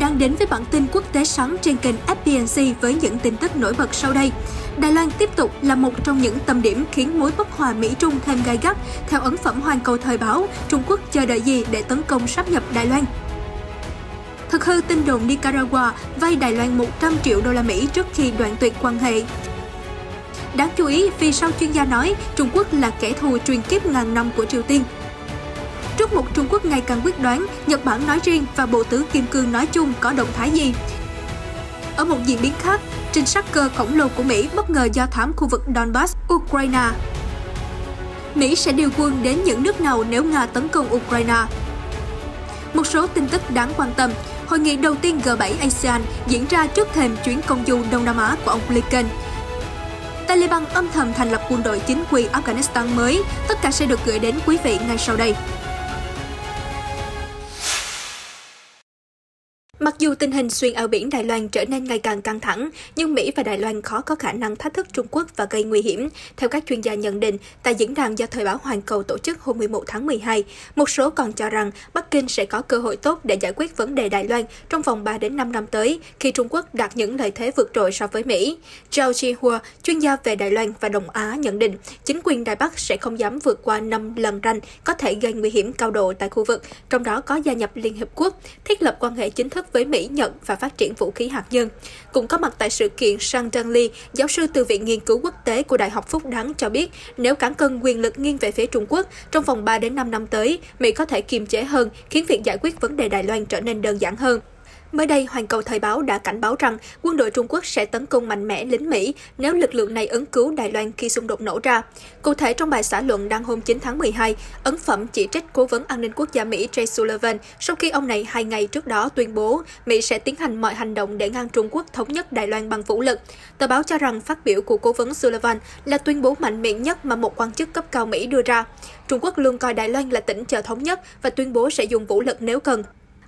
đang đến với bản tin quốc tế sáng trên kênh FPNC với những tin tức nổi bật sau đây. Đài Loan tiếp tục là một trong những tâm điểm khiến mối bất hòa Mỹ-Trung thêm gay gắt. Theo ấn phẩm Hoàn Cầu Thời báo, Trung Quốc chờ đợi gì để tấn công sáp nhập Đài Loan? Thực hư tin đồn Nicaragua vay Đài Loan 100 triệu đô la Mỹ trước khi đoạn tuyệt quan hệ. Đáng chú ý vì sao chuyên gia nói Trung Quốc là kẻ thù truyền kiếp ngàn năm của Triều Tiên. Trước một Trung Quốc ngày càng quyết đoán, Nhật Bản nói riêng và Bộ Tướng Kim Cương nói chung có động thái gì? Ở một diễn biến khác, trinh sát cơ khổng lồ của Mỹ bất ngờ do thám khu vực Donbass, Ukraine. Mỹ sẽ điều quân đến những nước nào nếu Nga tấn công Ukraine? Một số tin tức đáng quan tâm. Hội nghị đầu tiên G7 ASEAN diễn ra trước thềm chuyến công du Đông Nam Á của ông Blinken. Taliban âm thầm thành lập quân đội chính quy Afghanistan mới. Tất cả sẽ được gửi đến quý vị ngay sau đây. Mặc dù tình hình xuyên eo biển Đài Loan trở nên ngày càng căng thẳng, nhưng Mỹ và Đài Loan khó có khả năng thách thức Trung Quốc và gây nguy hiểm. Theo các chuyên gia nhận định, tại diễn đàn do Thời báo Hoàn Cầu tổ chức hôm 11 tháng 12, một số còn cho rằng Bắc Kinh sẽ có cơ hội tốt để giải quyết vấn đề Đài Loan trong vòng 3 đến 5 năm tới, khi Trung Quốc đạt những lợi thế vượt trội so với Mỹ. Zhao Zhihua, chuyên gia về Đài Loan và Đông Á nhận định, chính quyền Đài Bắc sẽ không dám vượt qua 5 lần ranh có thể gây nguy hiểm cao độ tại khu vực, trong đó có gia nhập Liên Hiệp Quốc, thiết lập quan hệ chính thức với Mỹ, Nhật và phát triển vũ khí hạt nhân. Cũng có mặt tại sự kiện, Sang Zhangli, giáo sư từ Viện Nghiên cứu Quốc tế của Đại học Phúc Đáng cho biết, nếu cán cân quyền lực nghiêng về phía Trung Quốc, trong vòng 3 đến 5 năm tới, Mỹ có thể kiềm chế hơn, khiến việc giải quyết vấn đề Đài Loan trở nên đơn giản hơn. Mới đây, Hoàn Cầu Thời báo đã cảnh báo rằng quân đội Trung Quốc sẽ tấn công mạnh mẽ lính Mỹ nếu lực lượng này ứng cứu Đài Loan khi xung đột nổ ra. Cụ thể, trong bài xã luận đăng hôm 9 tháng 12, ấn phẩm chỉ trích Cố vấn An ninh Quốc gia Mỹ Jake Sullivan sau khi ông này 2 ngày trước đó tuyên bố Mỹ sẽ tiến hành mọi hành động để ngăn Trung Quốc thống nhất Đài Loan bằng vũ lực. Tờ báo cho rằng phát biểu của Cố vấn Sullivan là tuyên bố mạnh miệng nhất mà một quan chức cấp cao Mỹ đưa ra. Trung Quốc luôn coi Đài Loan là tỉnh chờ thống nhất và tuyên bố sẽ dùng vũ lực nếu cần.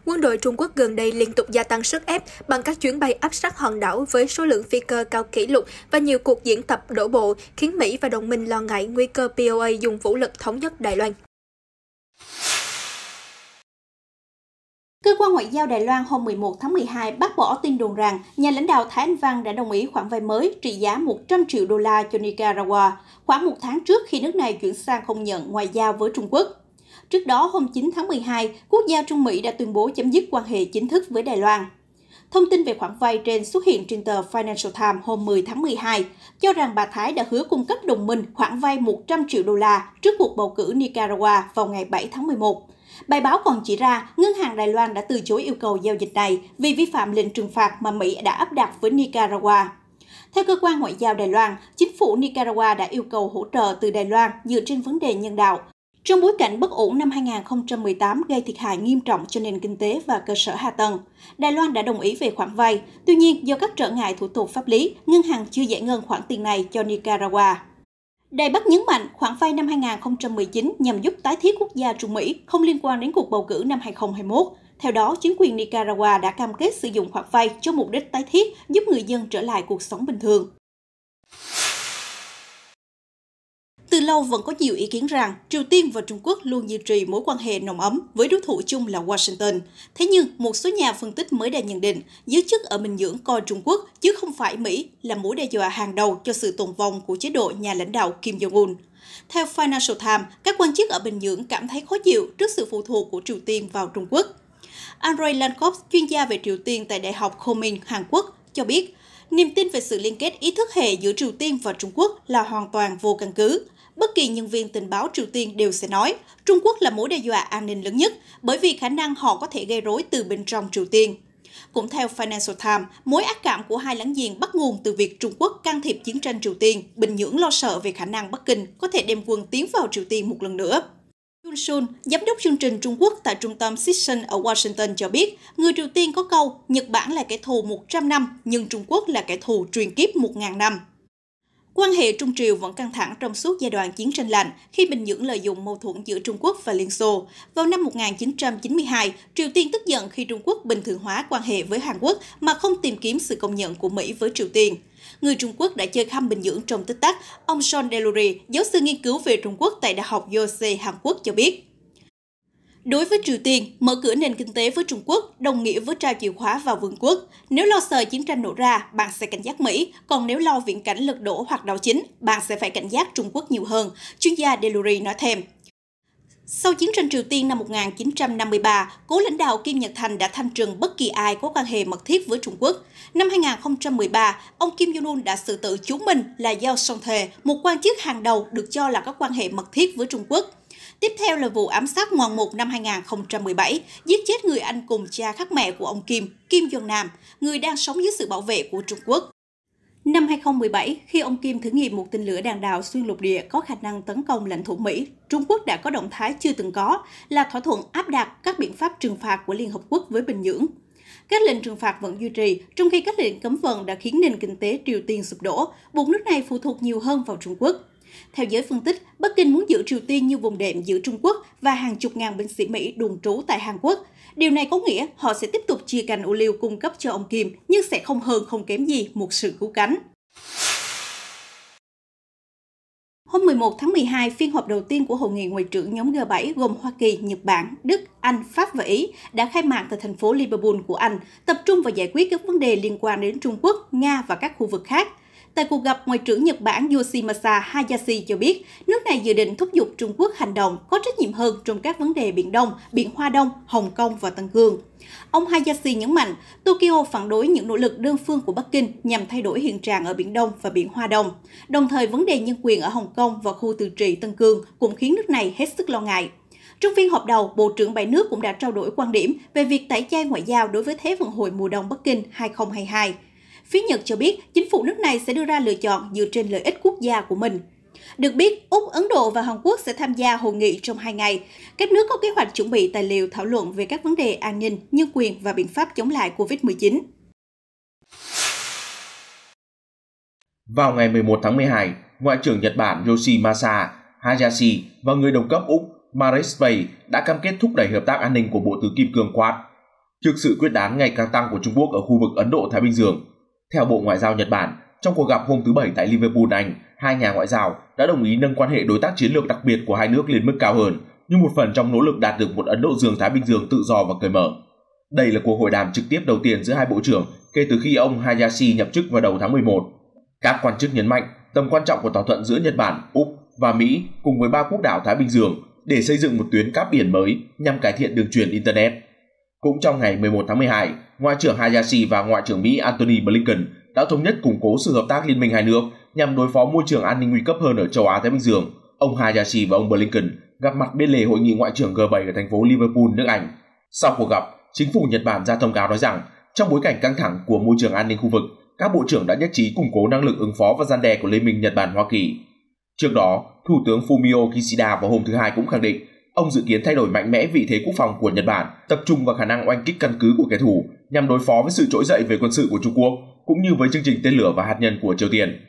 Quân đội Trung Quốc gần đây liên tục gia tăng sức ép bằng các chuyến bay áp sát hòn đảo với số lượng phi cơ cao kỷ lục và nhiều cuộc diễn tập đổ bộ, khiến Mỹ và đồng minh lo ngại nguy cơ POA dùng vũ lực thống nhất Đài Loan. Cơ quan Ngoại giao Đài Loan hôm 11 tháng 12 bác bỏ tin đồn rằng nhà lãnh đạo Thái Anh Văn đã đồng ý khoản vay mới trị giá 100 triệu đô la cho Nicaragua, khoảng một tháng trước khi nước này chuyển sang không nhận ngoại giao với Trung Quốc. Trước đó, hôm 9 tháng 12, quốc gia Trung Mỹ đã tuyên bố chấm dứt quan hệ chính thức với Đài Loan. Thông tin về khoản vay trên xuất hiện trên tờ Financial Times hôm 10 tháng 12, cho rằng bà Thái đã hứa cung cấp đồng minh khoản vay 100 triệu đô la trước cuộc bầu cử Nicaragua vào ngày 7 tháng 11. Bài báo còn chỉ ra, Ngân hàng Đài Loan đã từ chối yêu cầu giao dịch này vì vi phạm lệnh trừng phạt mà Mỹ đã áp đặt với Nicaragua. Theo cơ quan ngoại giao Đài Loan, chính phủ Nicaragua đã yêu cầu hỗ trợ từ Đài Loan dựa trên vấn đề nhân đạo. Trong bối cảnh bất ổn năm 2018 gây thiệt hại nghiêm trọng cho nền kinh tế và cơ sở hạ tầng, Đài Loan đã đồng ý về khoản vay. Tuy nhiên, do các trở ngại thủ tục pháp lý, ngân hàng chưa giải ngân khoản tiền này cho Nicaragua. Đài Bắc nhấn mạnh khoản vay năm 2019 nhằm giúp tái thiết quốc gia Trung Mỹ, không liên quan đến cuộc bầu cử năm 2021. Theo đó, chính quyền Nicaragua đã cam kết sử dụng khoản vay cho mục đích tái thiết, giúp người dân trở lại cuộc sống bình thường. Từ lâu vẫn có nhiều ý kiến rằng Triều Tiên và Trung Quốc luôn duy trì mối quan hệ nồng ấm với đối thủ chung là Washington. Thế nhưng, một số nhà phân tích mới đây nhận định giới chức ở Bình Nhưỡng coi Trung Quốc chứ không phải Mỹ là mối đe dọa hàng đầu cho sự tồn vong của chế độ nhà lãnh đạo Kim Jong-un. Theo Financial Times, các quan chức ở Bình Nhưỡng cảm thấy khó chịu trước sự phụ thuộc của Triều Tiên vào Trung Quốc. Andrei Lankov, chuyên gia về Triều Tiên tại Đại học Komin, Hàn Quốc, cho biết niềm tin về sự liên kết ý thức hệ giữa Triều Tiên và Trung Quốc là hoàn toàn vô căn cứ. Bất kỳ nhân viên tình báo Triều Tiên đều sẽ nói Trung Quốc là mối đe dọa an ninh lớn nhất bởi vì khả năng họ có thể gây rối từ bên trong Triều Tiên. Cũng theo Financial Times, mối ác cảm của hai láng giềng bắt nguồn từ việc Trung Quốc can thiệp chiến tranh Triều Tiên. Bình Nhưỡng lo sợ về khả năng Bắc Kinh có thể đem quân tiến vào Triều Tiên một lần nữa. Yun Sun, giám đốc chương trình Trung Quốc tại trung tâm Sisson ở Washington cho biết, người Triều Tiên có câu Nhật Bản là kẻ thù 100 năm, nhưng Trung Quốc là kẻ thù truyền kiếp 1000 năm. Quan hệ Trung Triều vẫn căng thẳng trong suốt giai đoạn chiến tranh lạnh khi Bình Nhưỡng lợi dụng mâu thuẫn giữa Trung Quốc và Liên Xô. Vào năm 1992, Triều Tiên tức giận khi Trung Quốc bình thường hóa quan hệ với Hàn Quốc mà không tìm kiếm sự công nhận của Mỹ với Triều Tiên. Người Trung Quốc đã chơi khăm Bình Nhưỡng trong tích tắc, ông John Delury, giáo sư nghiên cứu về Trung Quốc tại Đại học Yonsei, Hàn Quốc cho biết. Đối với Triều Tiên, mở cửa nền kinh tế với Trung Quốc đồng nghĩa với trao chìa khóa vào vương quốc. Nếu lo sợ chiến tranh nổ ra, bạn sẽ cảnh giác Mỹ, còn nếu lo viễn cảnh lật đổ hoặc đảo chính, bạn sẽ phải cảnh giác Trung Quốc nhiều hơn, chuyên gia Deluri nói thêm. Sau chiến tranh Triều Tiên năm 1953, cố lãnh đạo Kim Nhật Thành đã thanh trừng bất kỳ ai có quan hệ mật thiết với Trung Quốc. Năm 2013, ông Kim Jong-un đã xử tử chú mình là Yeo Song-thae, một quan chức hàng đầu được cho là có quan hệ mật thiết với Trung Quốc. Tiếp theo là vụ ám sát ngoạn mục năm 2017, giết chết người anh cùng cha khác mẹ của ông Kim, Kim Jong-nam, người đang sống dưới sự bảo vệ của Trung Quốc. Năm 2017, khi ông Kim thử nghiệm một tên lửa đạn đạo xuyên lục địa có khả năng tấn công lãnh thổ Mỹ, Trung Quốc đã có động thái chưa từng có là thỏa thuận áp đặt các biện pháp trừng phạt của Liên Hợp Quốc với Bình Nhưỡng. Các lệnh trừng phạt vẫn duy trì, trong khi các lệnh cấm vận đã khiến nền kinh tế Triều Tiên sụp đổ, buộc nước này phụ thuộc nhiều hơn vào Trung Quốc. Theo giới phân tích, Bắc Kinh muốn giữ Triều Tiên như vùng đệm giữa Trung Quốc và hàng chục ngàn binh sĩ Mỹ đồn trú tại Hàn Quốc. Điều này có nghĩa họ sẽ tiếp tục chia cành ô liu cung cấp cho ông Kim, nhưng sẽ không hơn không kém gì một sự cứu cánh. Hôm 11 tháng 12, phiên họp đầu tiên của Hội nghị Ngoại trưởng nhóm G7 gồm Hoa Kỳ, Nhật Bản, Đức, Anh, Pháp và Ý đã khai mạc tại thành phố Liverpool của Anh, tập trung vào giải quyết các vấn đề liên quan đến Trung Quốc, Nga và các khu vực khác. Tại cuộc gặp, Ngoại trưởng Nhật Bản Yoshimasa Hayashi cho biết nước này dự định thúc giục Trung Quốc hành động có trách nhiệm hơn trong các vấn đề Biển Đông, Biển Hoa Đông, Hồng Kông và Tân Cương. Ông Hayashi nhấn mạnh, Tokyo phản đối những nỗ lực đơn phương của Bắc Kinh nhằm thay đổi hiện trạng ở Biển Đông và Biển Hoa Đông. Đồng thời, vấn đề nhân quyền ở Hồng Kông và khu tự trị Tân Cương cũng khiến nước này hết sức lo ngại. Trong phiên họp đầu, Bộ trưởng 7 nước cũng đã trao đổi quan điểm về việc tẩy chay ngoại giao đối với Thế vận hội mùa đông Bắc Kinh 2022. Phía Nhật cho biết chính phủ nước này sẽ đưa ra lựa chọn dựa trên lợi ích quốc gia của mình. Được biết, Úc, Ấn Độ và Hàn Quốc sẽ tham gia hội nghị trong 2 ngày. Các nước có kế hoạch chuẩn bị tài liệu thảo luận về các vấn đề an ninh, nhân quyền và biện pháp chống lại COVID-19. Vào ngày 11 tháng 12, Ngoại trưởng Nhật Bản Yoshimasa Hayashi và người đồng cấp Úc Maris Payne đã cam kết thúc đẩy hợp tác an ninh của Bộ Tứ Kim Cương Quad trước sự quyết đoán ngày càng tăng của Trung Quốc ở khu vực Ấn Độ-Thái Bình Dương. Theo Bộ Ngoại giao Nhật Bản, trong cuộc gặp hôm thứ Bảy tại Liverpool, Anh, hai nhà ngoại giao đã đồng ý nâng quan hệ đối tác chiến lược đặc biệt của hai nước lên mức cao hơn, như một phần trong nỗ lực đạt được một Ấn Độ Dương-Thái Bình Dương tự do và cởi mở. Đây là cuộc hội đàm trực tiếp đầu tiên giữa hai bộ trưởng kể từ khi ông Hayashi nhậm chức vào đầu tháng 11. Các quan chức nhấn mạnh tầm quan trọng của thỏa thuận giữa Nhật Bản, Úc và Mỹ cùng với 3 quốc đảo Thái Bình Dương để xây dựng một tuyến cáp biển mới nhằm cải thiện đường truyền Internet. Cũng trong ngày 11 tháng 12, Ngoại trưởng Hayashi và Ngoại trưởng Mỹ Antony Blinken đã thống nhất củng cố sự hợp tác liên minh hai nước nhằm đối phó môi trường an ninh nguy cấp hơn ở châu Á-Thái Bình Dương. Ông Hayashi và ông Blinken gặp mặt bên lề hội nghị Ngoại trưởng G7 ở thành phố Liverpool, nước Anh. Sau cuộc gặp, chính phủ Nhật Bản ra thông cáo nói rằng trong bối cảnh căng thẳng của môi trường an ninh khu vực, các bộ trưởng đã nhất trí củng cố năng lực ứng phó và răn đe của Liên minh Nhật Bản-Hoa Kỳ. Trước đó, Thủ tướng Fumio Kishida vào hôm thứ Hai cũng khẳng định ông dự kiến thay đổi mạnh mẽ vị thế quốc phòng của Nhật Bản, tập trung vào khả năng oanh kích căn cứ của kẻ thù nhằm đối phó với sự trỗi dậy về quân sự của Trung Quốc, cũng như với chương trình tên lửa và hạt nhân của Triều Tiên.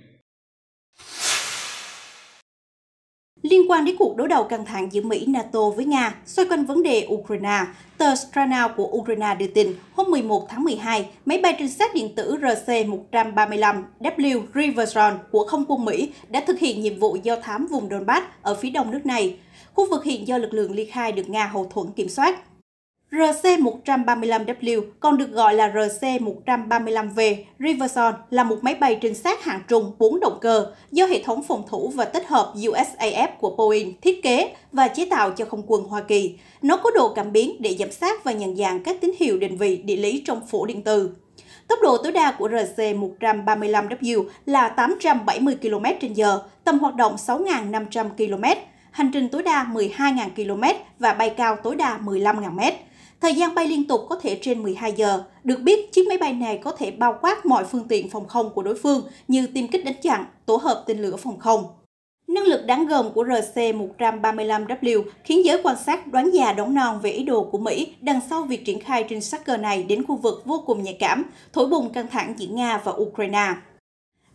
Liên quan đến cuộc đối đầu căng thẳng giữa Mỹ-NATO với Nga xoay quanh vấn đề Ukraine, tờ Strana của Ukraine đưa tin hôm 11 tháng 12, máy bay trinh sát điện tử RC-135W Riverson của Không quân Mỹ đã thực hiện nhiệm vụ do thám vùng Donbass ở phía đông nước này, khu vực hiện do lực lượng ly khai được Nga hậu thuẫn kiểm soát. RC-135W, còn được gọi là RC-135V Riverson, là một máy bay trinh sát hạng trung 4 động cơ do hệ thống phòng thủ và tích hợp USAF của Boeing thiết kế và chế tạo cho không quân Hoa Kỳ. Nó có độ cảm biến để giám sát và nhận dạng các tín hiệu định vị địa lý trong phổ điện tử. Tốc độ tối đa của RC-135W là 870 km/h, tầm hoạt động 6.500 km, hành trình tối đa 12.000 km và bay cao tối đa 15.000 m. Thời gian bay liên tục có thể trên 12 giờ. Được biết, chiếc máy bay này có thể bao quát mọi phương tiện phòng không của đối phương như tiêm kích đánh chặn, tổ hợp tên lửa phòng không. Năng lực đáng gờm của RC-135W khiến giới quan sát đoán già đoán non về ý đồ của Mỹ đằng sau việc triển khai trinh sát cơ này đến khu vực vô cùng nhạy cảm, thổi bùng căng thẳng giữa Nga và Ukraine.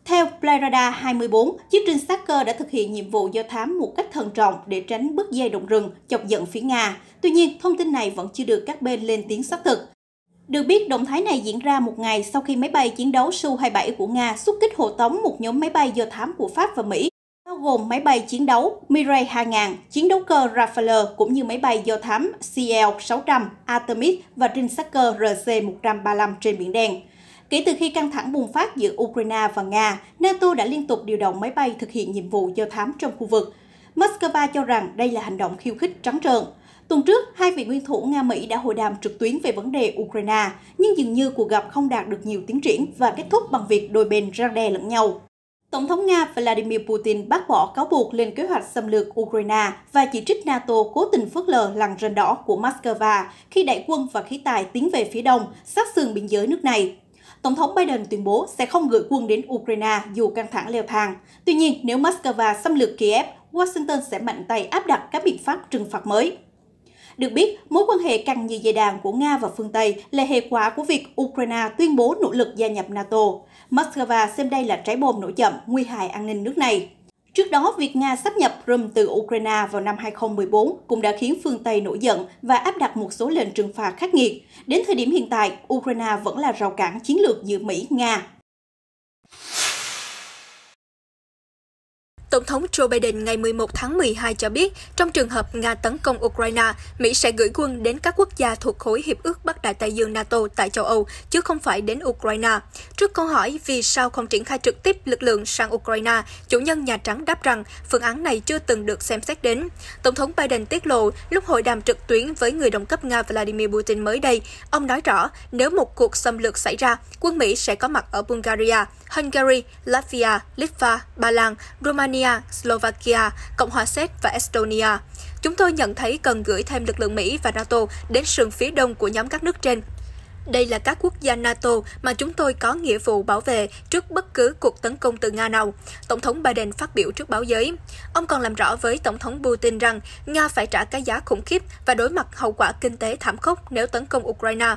Theo Playradar 24, chiếc trinh sát cơ đã thực hiện nhiệm vụ do thám một cách thận trọng để tránh bứt dây động rừng, chọc giận phía Nga. Tuy nhiên, thông tin này vẫn chưa được các bên lên tiếng xác thực. Được biết, động thái này diễn ra một ngày sau khi máy bay chiến đấu Su-27 của Nga xuất kích hộ tống một nhóm máy bay do thám của Pháp và Mỹ, bao gồm máy bay chiến đấu Mirage 2000, chiến đấu cơ Rafale cũng như máy bay do thám CL-600, Artemis và trinh sát cơ RC-135 trên Biển Đen. Kể từ khi căng thẳng bùng phát giữa Ukraine và Nga, NATO đã liên tục điều động máy bay thực hiện nhiệm vụ do thám trong khu vực. Moscow cho rằng đây là hành động khiêu khích trắng trợn. Tuần trước, hai vị nguyên thủ Nga-Mỹ đã hội đàm trực tuyến về vấn đề Ukraine, nhưng dường như cuộc gặp không đạt được nhiều tiến triển và kết thúc bằng việc đôi bên răn đe lẫn nhau. Tổng thống Nga Vladimir Putin bác bỏ cáo buộc lên kế hoạch xâm lược Ukraine và chỉ trích NATO cố tình phớt lờ lằn ranh đỏ của Moscow khi đại quân và khí tài tiến về phía đông, sát sườn biên giới nước này. Tổng thống Biden tuyên bố sẽ không gửi quân đến Ukraine dù căng thẳng leo thang. Tuy nhiên, nếu Moscow xâm lược Kiev, Washington sẽ mạnh tay áp đặt các biện pháp trừng phạt mới. Được biết, mối quan hệ căng như dây đàn của Nga và phương Tây là hệ quả của việc Ukraine tuyên bố nỗ lực gia nhập NATO. Moscow xem đây là trái bom nổ chậm, nguy hại an ninh nước này. Trước đó, việc Nga sáp nhập Crimea từ Ukraine vào năm 2014 cũng đã khiến phương Tây nổi giận và áp đặt một số lệnh trừng phạt khắc nghiệt. Đến thời điểm hiện tại, Ukraine vẫn là rào cản chiến lược giữa Mỹ-Nga. Tổng thống Joe Biden ngày 11 tháng 12 cho biết, trong trường hợp Nga tấn công Ukraine, Mỹ sẽ gửi quân đến các quốc gia thuộc khối Hiệp ước Bắc Đại Tây Dương NATO tại châu Âu, chứ không phải đến Ukraine. Trước câu hỏi vì sao không triển khai trực tiếp lực lượng sang Ukraine, chủ nhân Nhà Trắng đáp rằng phương án này chưa từng được xem xét đến. Tổng thống Biden tiết lộ lúc hội đàm trực tuyến với người đồng cấp Nga Vladimir Putin mới đây, ông nói rõ nếu một cuộc xâm lược xảy ra, quân Mỹ sẽ có mặt ở Bulgaria, Hungary, Latvia, Litva, Ba Lan, Romania, Slovakia, Cộng hòa Séc và Estonia. Chúng tôi nhận thấy cần gửi thêm lực lượng Mỹ và NATO đến sườn phía đông của nhóm các nước trên. Đây là các quốc gia NATO mà chúng tôi có nghĩa vụ bảo vệ trước bất cứ cuộc tấn công từ Nga nào, Tổng thống Biden phát biểu trước báo giới. Ông còn làm rõ với Tổng thống Putin rằng Nga phải trả cái giá khủng khiếp và đối mặt hậu quả kinh tế thảm khốc nếu tấn công Ukraine.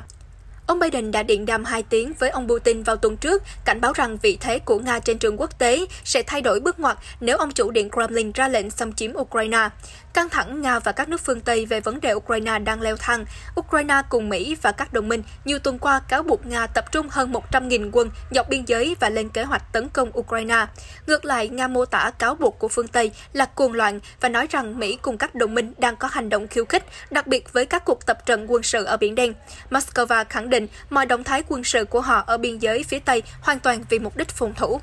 Ông Biden đã điện đàm 2 tiếng với ông Putin vào tuần trước, cảnh báo rằng vị thế của Nga trên trường quốc tế sẽ thay đổi bước ngoặt nếu ông chủ điện Kremlin ra lệnh xâm chiếm Ukraine. Căng thẳng Nga và các nước phương Tây về vấn đề Ukraine đang leo thang. Ukraine cùng Mỹ và các đồng minh nhiều tuần qua cáo buộc Nga tập trung hơn 100.000 quân dọc biên giới và lên kế hoạch tấn công Ukraine. Ngược lại, Nga mô tả cáo buộc của phương Tây là cuồng loạn và nói rằng Mỹ cùng các đồng minh đang có hành động khiêu khích, đặc biệt với các cuộc tập trận quân sự ở Biển Đen. Moscow khẳng định mọi động thái quân sự của họ ở biên giới phía Tây hoàn toàn vì mục đích phòng thủ.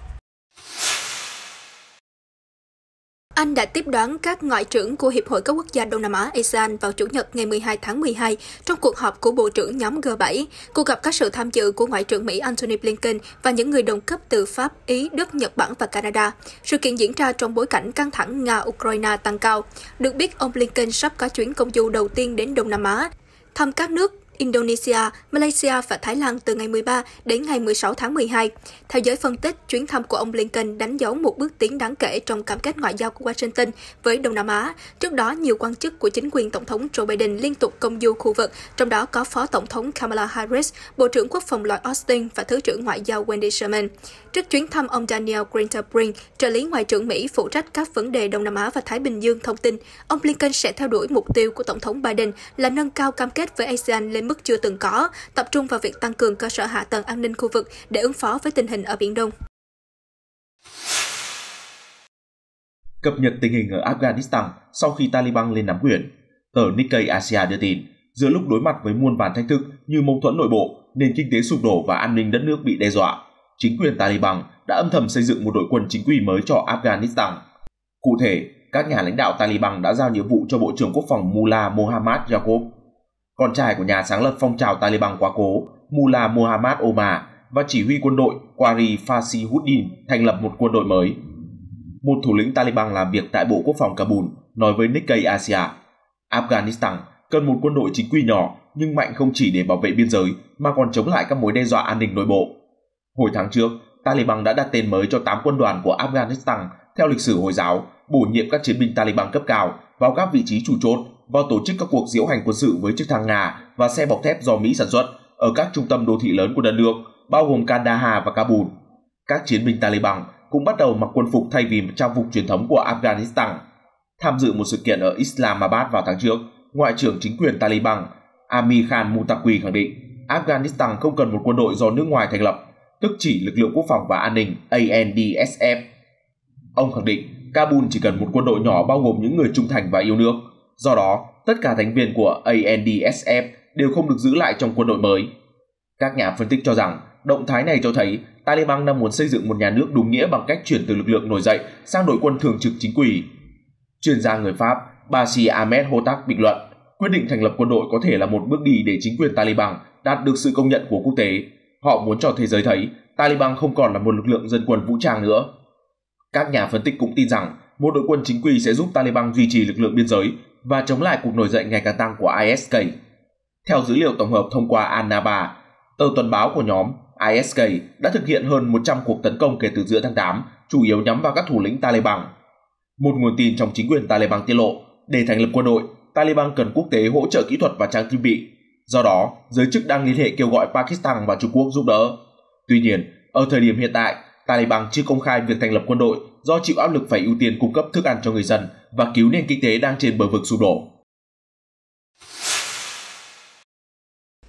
Anh đã tiếp đón các ngoại trưởng của Hiệp hội các quốc gia Đông Nam Á ASEAN vào Chủ nhật ngày 12 tháng 12 trong cuộc họp của Bộ trưởng nhóm G7. Cuộc gặp có sự tham dự của Ngoại trưởng Mỹ Antony Blinken và những người đồng cấp từ Pháp, Ý, Đức, Nhật Bản và Canada. Sự kiện diễn ra trong bối cảnh căng thẳng Nga-Ukraine tăng cao. Được biết, ông Blinken sắp có chuyến công du đầu tiên đến Đông Nam Á, thăm các nước Indonesia, Malaysia và Thái Lan từ ngày 13 đến ngày 16 tháng 12. Theo giới phân tích, chuyến thăm của ông Blinken đánh dấu một bước tiến đáng kể trong cam kết ngoại giao của Washington với Đông Nam Á. Trước đó, nhiều quan chức của chính quyền Tổng thống Joe Biden liên tục công du khu vực, trong đó có Phó Tổng thống Kamala Harris, Bộ trưởng Quốc phòng Lloyd Austin và Thứ trưởng Ngoại giao Wendy Sherman. Trước chuyến thăm, ông Daniel Kritenbrink, trợ lý Ngoại trưởng Mỹ phụ trách các vấn đề Đông Nam Á và Thái Bình Dương thông tin, ông Blinken sẽ theo đuổi mục tiêu của Tổng thống Biden là nâng cao cam kết với ASEAN lên mức chưa từng có, tập trung vào việc tăng cường cơ sở hạ tầng an ninh khu vực để ứng phó với tình hình ở Biển Đông. Cập nhật tình hình ở Afghanistan sau khi Taliban lên nắm quyền, tờ Nikkei Asia đưa tin, giữa lúc đối mặt với muôn vàn thách thức như mâu thuẫn nội bộ, nền kinh tế sụp đổ và an ninh đất nước bị đe dọa, chính quyền Taliban đã âm thầm xây dựng một đội quân chính quy mới cho Afghanistan. Cụ thể, các nhà lãnh đạo Taliban đã giao nhiệm vụ cho Bộ trưởng Quốc phòng Mullah Mohammad Yaqub, con trai của nhà sáng lập phong trào Taliban quá cố Mullah Mohammad Omar, và chỉ huy quân đội Qari Fasihuddin thành lập một quân đội mới. Một thủ lĩnh Taliban làm việc tại Bộ Quốc phòng Kabul nói với Nikkei Asia, Afghanistan cần một quân đội chính quy nhỏ nhưng mạnh không chỉ để bảo vệ biên giới mà còn chống lại các mối đe dọa an ninh nội bộ. Hồi tháng trước, Taliban đã đặt tên mới cho 8 quân đoàn của Afghanistan theo lịch sử Hồi giáo, bổ nhiệm các chiến binh Taliban cấp cao vào các vị trí chủ chốt và tổ chức các cuộc diễu hành quân sự với trực thăng Nga và xe bọc thép do Mỹ sản xuất ở các trung tâm đô thị lớn của đất nước, bao gồm Kandahar và Kabul. Các chiến binh Taliban cũng bắt đầu mặc quân phục thay vì trang phục truyền thống của Afghanistan. Tham dự một sự kiện ở Islamabad vào tháng trước, Ngoại trưởng chính quyền Taliban Amir Khan Muttaqi khẳng định Afghanistan không cần một quân đội do nước ngoài thành lập, tức chỉ lực lượng quốc phòng và an ninh ANDSF. Ông khẳng định Kabul chỉ cần một quân đội nhỏ bao gồm những người trung thành và yêu nước. Do đó, tất cả thành viên của ANDSF đều không được giữ lại trong quân đội mới. Các nhà phân tích cho rằng, động thái này cho thấy Taliban đang muốn xây dựng một nhà nước đúng nghĩa bằng cách chuyển từ lực lượng nổi dậy sang đội quân thường trực chính quy. Chuyên gia người Pháp Bashir Ahmed Hotak bình luận, quyết định thành lập quân đội có thể là một bước đi để chính quyền Taliban đạt được sự công nhận của quốc tế. Họ muốn cho thế giới thấy Taliban không còn là một lực lượng dân quân vũ trang nữa. Các nhà phân tích cũng tin rằng một đội quân chính quy sẽ giúp Taliban duy trì lực lượng biên giới và chống lại cuộc nổi dậy ngày càng tăng của ISK. Theo dữ liệu tổng hợp thông qua An-Naba, tờ tuần báo của nhóm, ISK đã thực hiện hơn 100 cuộc tấn công kể từ giữa tháng 8, chủ yếu nhắm vào các thủ lĩnh Taliban. Một nguồn tin trong chính quyền Taliban tiết lộ, để thành lập quân đội, Taliban cần quốc tế hỗ trợ kỹ thuật và trang thiết bị. Do đó, giới chức đang liên hệ kêu gọi Pakistan và Trung Quốc giúp đỡ. Tuy nhiên, ở thời điểm hiện tại, Taliban chưa công khai việc thành lập quân đội do chịu áp lực phải ưu tiên cung cấp thức ăn cho người dân và cứu nền kinh tế đang trên bờ vực sụp đổ.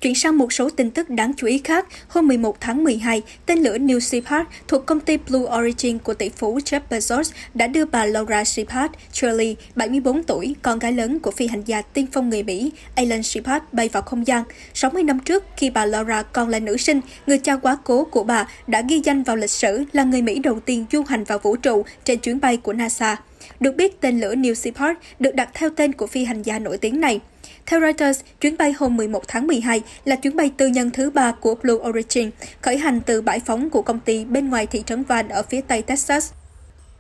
Chuyển sang một số tin tức đáng chú ý khác, hôm 11 tháng 12, tên lửa New Shepard thuộc công ty Blue Origin của tỷ phú Jeff Bezos đã đưa bà Laura Shepard, Shirley, 74 tuổi, con gái lớn của phi hành gia tiên phong người Mỹ, Alan Shepard bay vào không gian. 60 năm trước, khi bà Laura còn là nữ sinh, người cha quá cố của bà đã ghi danh vào lịch sử là người Mỹ đầu tiên du hành vào vũ trụ trên chuyến bay của NASA. Được biết, tên lửa New Shepard được đặt theo tên của phi hành gia nổi tiếng này. Theo Reuters, chuyến bay hôm 11 tháng 12 là chuyến bay tư nhân thứ 3 của Blue Origin, khởi hành từ bãi phóng của công ty bên ngoài thị trấn Van ở phía tây Texas.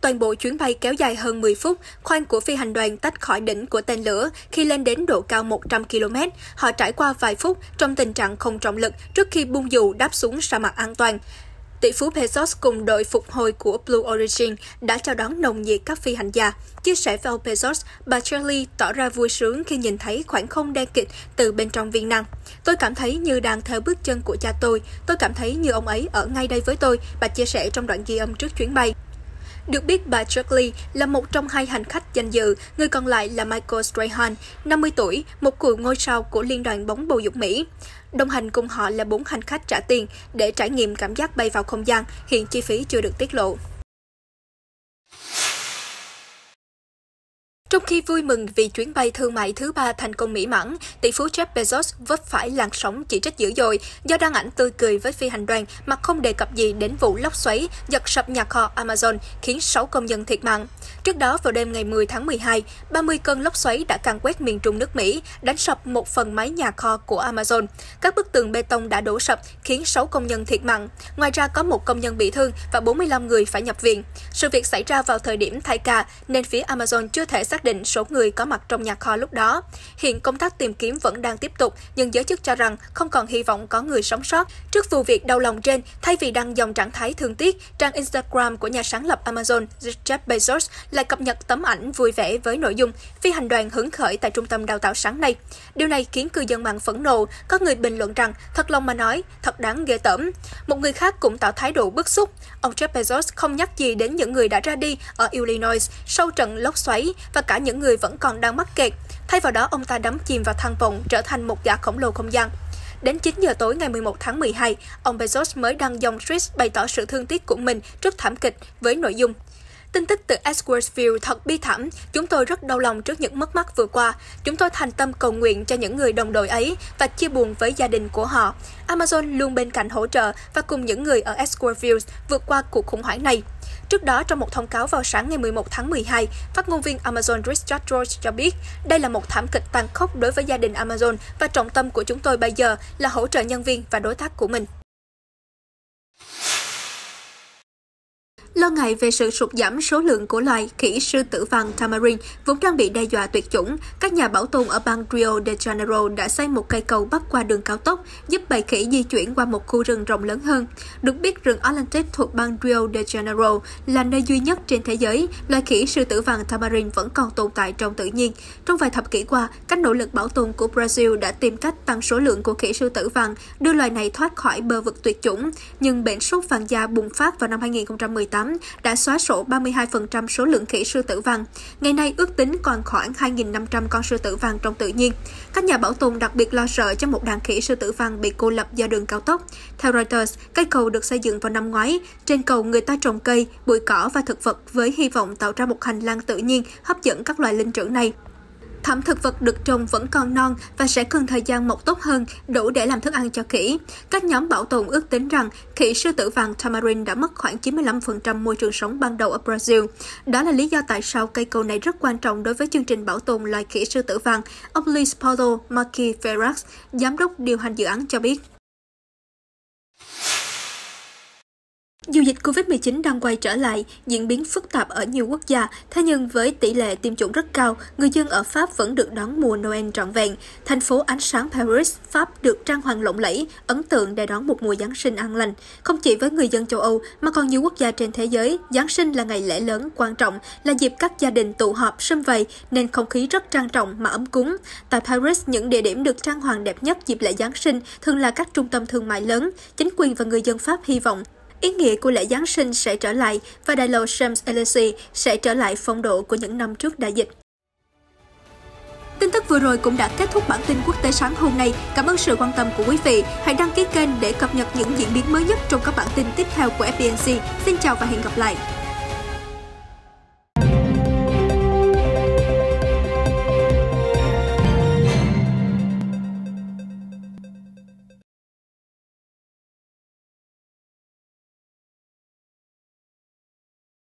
Toàn bộ chuyến bay kéo dài hơn 10 phút, khoang của phi hành đoàn tách khỏi đỉnh của tên lửa khi lên đến độ cao 100 km. Họ trải qua vài phút trong tình trạng không trọng lực trước khi bung dù đáp xuống sa mạc an toàn. Tỷ phú Bezos cùng đội phục hồi của Blue Origin đã chào đón nồng nhiệt các phi hành gia. Chia sẻ với ông Bezos, bà Shirley tỏ ra vui sướng khi nhìn thấy khoảng không đen kịt từ bên trong viên nang. Tôi cảm thấy như đang theo bước chân của cha tôi cảm thấy như ông ấy ở ngay đây với tôi, bà chia sẻ trong đoạn ghi âm trước chuyến bay. Được biết, bà Shirley là một trong 2 hành khách danh dự, người còn lại là Michael Strahan, 50 tuổi, một cựu ngôi sao của Liên đoàn bóng bầu dục Mỹ. Đồng hành cùng họ là 4 hành khách trả tiền để trải nghiệm cảm giác bay vào không gian, hiện chi phí chưa được tiết lộ. Trong khi vui mừng vì chuyến bay thương mại thứ 3 thành công mỹ mãn, tỷ phú Jeff Bezos vấp phải làn sóng chỉ trích dữ dội do đăng ảnh tươi cười với phi hành đoàn mà không đề cập gì đến vụ lốc xoáy giật sập nhà kho Amazon khiến 6 công nhân thiệt mạng. Trước đó, vào đêm ngày 10 tháng 12, 30 cơn lốc xoáy đã càn quét miền trung nước Mỹ, đánh sập một phần mái nhà kho của Amazon. Các bức tường bê tông đã đổ sập khiến 6 công nhân thiệt mạng. Ngoài ra, có 1 công nhân bị thương và 45 người phải nhập viện. Sự việc xảy ra vào thời điểm thay ca nên phía Amazon chưa thể xác định số người có mặt trong nhà kho lúc đó. Hiện công tác tìm kiếm vẫn đang tiếp tục, nhưng giới chức cho rằng không còn hy vọng có người sống sót. Trước vụ việc đau lòng trên, thay vì đăng dòng trạng thái thương tiếc, trang Instagram của nhà sáng lập Amazon, Jeff Bezos, lại cập nhật tấm ảnh vui vẻ với nội dung phi hành đoàn hứng khởi tại trung tâm đào tạo sáng nay. Điều này khiến cư dân mạng phẫn nộ, có người bình luận rằng thật lòng mà nói, thật đáng ghê tởm. Một người khác cũng tỏ thái độ bức xúc. Ông Jeff Bezos không nhắc gì đến những người đã ra đi ở Illinois sau trận lốc xoáy và cả những người vẫn còn đang mắc kẹt. Thay vào đó, ông ta đắm chìm vào tham vọng trở thành một gã khổng lồ không gian. Đến 9 giờ tối ngày 11 tháng 12, ông Bezos mới đăng dòng tweet bày tỏ sự thương tiếc của mình trước thảm kịch với nội dung: tin tức từ Edgeworthville thật bi thảm. Chúng tôi rất đau lòng trước những mất mát vừa qua. Chúng tôi thành tâm cầu nguyện cho những người đồng đội ấy và chia buồn với gia đình của họ. Amazon luôn bên cạnh hỗ trợ và cùng những người ở Edgeworthville vượt qua cuộc khủng hoảng này. Trước đó, trong một thông cáo vào sáng ngày 11 tháng 12, phát ngôn viên Amazon Richard George cho biết đây là một thảm kịch tàn khốc đối với gia đình Amazon và trọng tâm của chúng tôi bây giờ là hỗ trợ nhân viên và đối tác của mình. Lo ngại về sự sụt giảm số lượng của loài khỉ sư tử vàng tamarin vốn đang bị đe dọa tuyệt chủng, các nhà bảo tồn ở bang Rio de Janeiro đã xây một cây cầu bắc qua đường cao tốc, giúp bầy khỉ di chuyển qua một khu rừng rộng lớn hơn. Được biết, rừng Atlantic thuộc bang Rio de Janeiro là nơi duy nhất trên thế giới loài khỉ sư tử vàng tamarin vẫn còn tồn tại trong tự nhiên. Trong vài thập kỷ qua, các nỗ lực bảo tồn của Brazil đã tìm cách tăng số lượng của khỉ sư tử vàng, đưa loài này thoát khỏi bờ vực tuyệt chủng. Nhưng bệnh sốt vàng da bùng phát vào năm 2018 2018 đã xóa sổ 32% số lượng khỉ sư tử vàng. Ngày nay ước tính còn khoảng 2.500 con sư tử vàng trong tự nhiên. Các nhà bảo tồn đặc biệt lo sợ cho một đàn khỉ sư tử vàng bị cô lập do đường cao tốc. Theo Reuters, cây cầu được xây dựng vào năm ngoái. Trên cầu người ta trồng cây, bụi cỏ và thực vật với hy vọng tạo ra một hành lang tự nhiên hấp dẫn các loài linh trưởng này. Thảm thực vật được trồng vẫn còn non và sẽ cần thời gian mọc tốt hơn, đủ để làm thức ăn cho khỉ. Các nhóm bảo tồn ước tính rằng khỉ sư tử vàng tamarin đã mất khoảng 95% môi trường sống ban đầu ở Brazil. Đó là lý do tại sao cây cầu này rất quan trọng đối với chương trình bảo tồn loài khỉ sư tử vàng, ông Luis Paulo Marques Ferraz, giám đốc điều hành dự án cho biết. Dù dịch Covid-19 đang quay trở lại, diễn biến phức tạp ở nhiều quốc gia, thế nhưng với tỷ lệ tiêm chủng rất cao, người dân ở Pháp vẫn được đón mùa Noel trọn vẹn. Thành phố ánh sáng Paris, Pháp được trang hoàng lộng lẫy, ấn tượng để đón một mùa Giáng sinh an lành. Không chỉ với người dân châu Âu, mà còn nhiều quốc gia trên thế giới, Giáng sinh là ngày lễ lớn quan trọng, là dịp các gia đình tụ họp, sum vầy, nên không khí rất trang trọng mà ấm cúng. Tại Paris, những địa điểm được trang hoàng đẹp nhất dịp lễ Giáng sinh thường là các trung tâm thương mại lớn. Chính quyền và người dân Pháp hy vọng ý nghĩa của lễ Giáng sinh sẽ trở lại và đại lộ Champs-Élysées sẽ trở lại phong độ của những năm trước đại dịch. Tin tức vừa rồi cũng đã kết thúc bản tin quốc tế sáng hôm nay. Cảm ơn sự quan tâm của quý vị. Hãy đăng ký kênh để cập nhật những diễn biến mới nhất trong các bản tin tiếp theo của FBNC. Xin chào và hẹn gặp lại!